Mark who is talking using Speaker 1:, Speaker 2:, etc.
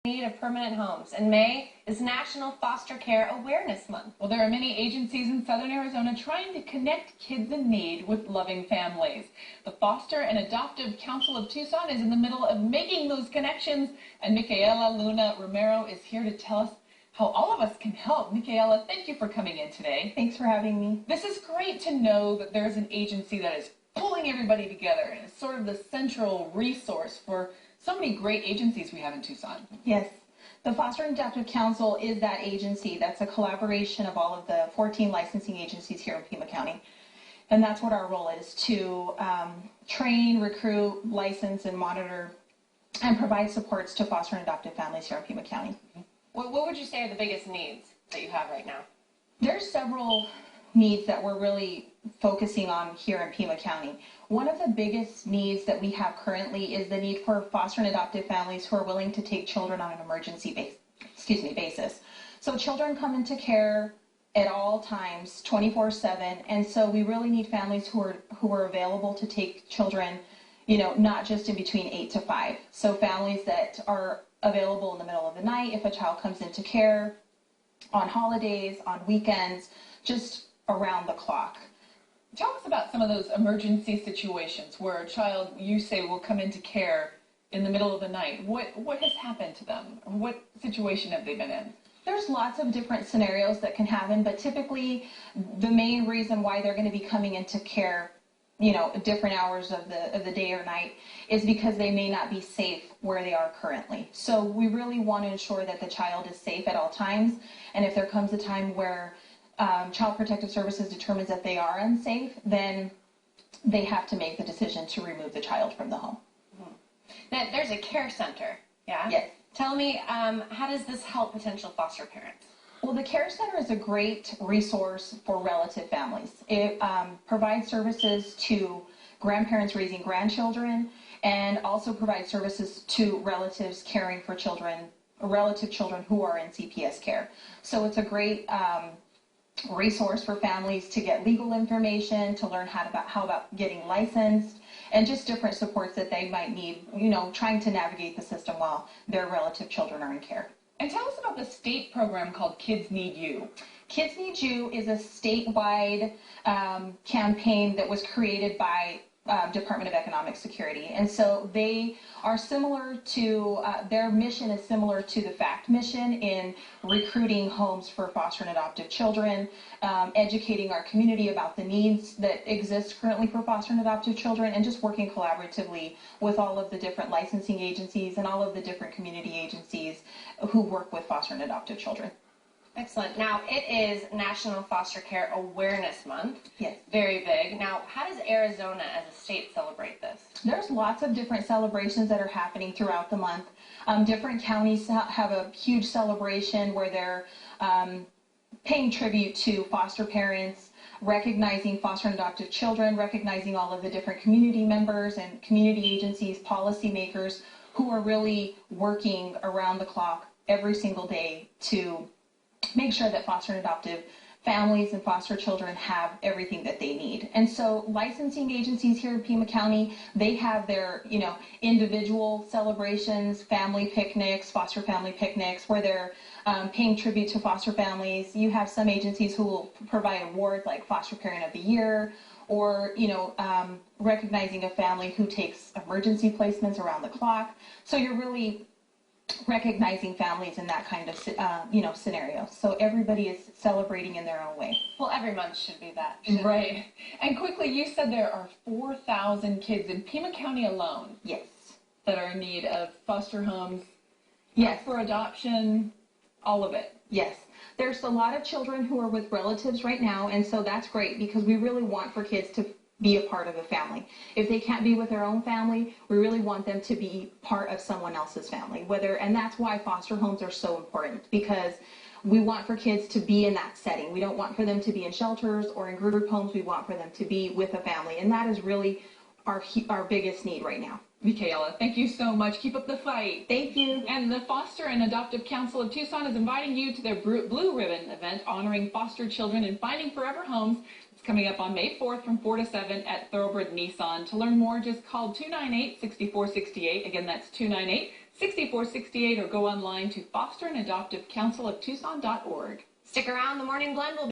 Speaker 1: Need of permanent homes, and May is National Foster Care Awareness Month.
Speaker 2: Well, there are many agencies in southern Arizona trying to connect kids in need with loving families. The Foster and Adoptive Council of Tucson is in the middle of making those connections, and Micaela Luna Romero is here to tell us how all of us can help. Micaela, thank you for coming in today.
Speaker 3: Thanks for having me.
Speaker 2: This is great to know that there's an agency that is pulling everybody together and is sort of the central resource for so many great agencies we have in Tucson.
Speaker 3: Yes. The Foster and Adoptive Council is that agency that's a collaboration of all of the 14 licensing agencies here in Pima County. And that's what our role is, to train, recruit, license, and monitor and provide supports to foster and adoptive families here in Pima County.
Speaker 1: What would you say are the biggest needs that you have right now?
Speaker 3: There's several needs that we're really focusing on here in Pima County. One of the biggest needs that we have currently is the need for foster and adoptive families who are willing to take children on an emergency basis. So children come into care at all times, 24/7, and so we really need families who are available to take children, not just in between 8 to 5. So families that are available in the middle of the night if a child comes into care, on holidays, on weekends, just around the clock.
Speaker 2: Tell us about some of those emergency situations where a child, you say, will come into care in the middle of the night. What has happened to them? What situation have they been in?
Speaker 3: There's lots of different scenarios that can happen, but typically the main reason why they're going to be coming into care, different hours of the day or night, is because they may not be safe where they are currently. So we really want to ensure that the child is safe at all times, and if there comes a time where Child Protective Services determines that they are unsafe, then they have to make the decision to remove the child from the home.
Speaker 1: Mm-hmm. Now, there's a care center, yeah?
Speaker 3: Yes.
Speaker 1: Tell me, how does this help potential foster parents?
Speaker 3: Well, the Care Center is a great resource for relative families. It provides services to grandparents raising grandchildren, and also provides services to relatives caring for relative children who are in CPS care. So it's a great resource for families to get legal information, to learn how about getting licensed, and just different supports that they might need, trying to navigate the system while their relative children are in care.
Speaker 2: And tell us about the state program called Kids Need You.
Speaker 3: Kids Need You is a statewide campaign that was created by Department of Economic Security. And so they are similar to, their mission is similar to the FACT mission in recruiting homes for foster and adoptive children, educating our community about the needs that exist currently for foster and adoptive children, and just working collaboratively with all of the different licensing agencies and all of the different community agencies who work with foster and adoptive children.
Speaker 1: Excellent. Now, it is National Foster Care Awareness Month.
Speaker 3: Yes.
Speaker 1: Very big. Now, how does Arizona as a state celebrate this?
Speaker 3: There's lots of different celebrations that are happening throughout the month. Different counties have a huge celebration where they're paying tribute to foster parents, recognizing foster and adoptive children, recognizing all of the different community members and community agencies, policymakers who are really working around the clock every single day to make sure that foster and adoptive families and foster children have everything that they need. And so licensing agencies here in Pima County, they have their, individual celebrations, family picnics, foster family picnics, where they're paying tribute to foster families. You have some agencies who will provide awards like Foster Parent of the Year, or, recognizing a family who takes emergency placements around the clock. So you're really recognizing families in that kind of, scenario. So everybody is celebrating in their own way.
Speaker 1: Well, every month should be that.
Speaker 2: Right. And quickly, you said there are 4,000 kids in Pima County alone.
Speaker 3: Yes.
Speaker 2: That are in need of foster homes.
Speaker 3: Yes.
Speaker 2: For adoption, all of it.
Speaker 3: Yes. There's a lot of children who are with relatives right now, and so that's great because we really want for kids to be a part of a family. If they can't be with their own family, we really want them to be part of someone else's family. And that's why foster homes are so important, because we want for kids to be in that setting. We don't want for them to be in shelters or in group homes. We want for them to be with a family, and that is really our biggest need right now.
Speaker 2: Micaela, thank you so much. Keep up the fight.
Speaker 3: Thank you.
Speaker 2: And the Foster and Adoptive Council of Tucson is inviting you to their Blue Ribbon event honoring foster children and finding forever homes. It's coming up on May 4th from 4 to 7 at Thoroughbred Nissan. To learn more, just call 298-6468. Again, that's 298 6468 or go online to fosterandadoptivecounciloftucson.org.
Speaker 1: Stick around, the Morning Blend will